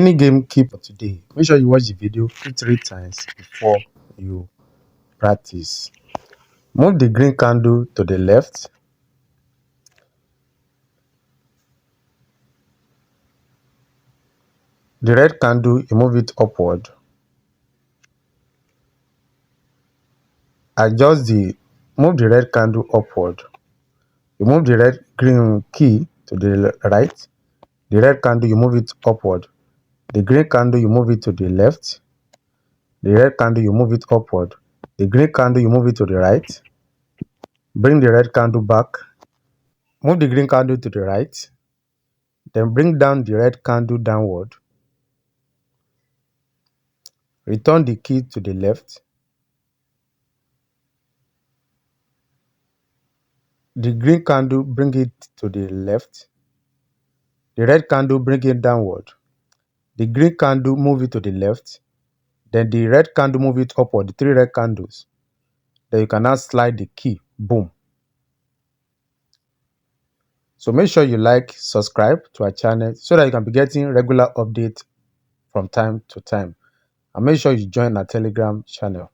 mini game key for today. Make sure you watch the video 3 times before you practice. Move the green candle to the left. The red candle, you move it upward. Move the red candle upward. You move the green key to the right. The red candle, you move it upward. The green candle, you move it to the left. The red candle, you move it upward. The green candle, you move it to the right. Bring the red candle back. Move the green candle to the right. Then bring down the red candle downward. Return the key to the left. The green candle, bring it to the left. The red candle, bring it downward. The green candle, move it to the left. Then the red candle, move it upward. The 3 red candles. Then you can now slide the key. Boom. So make sure you like, subscribe to our channel so that you can be getting regular updates from time to time. And make sure you join our Telegram channel.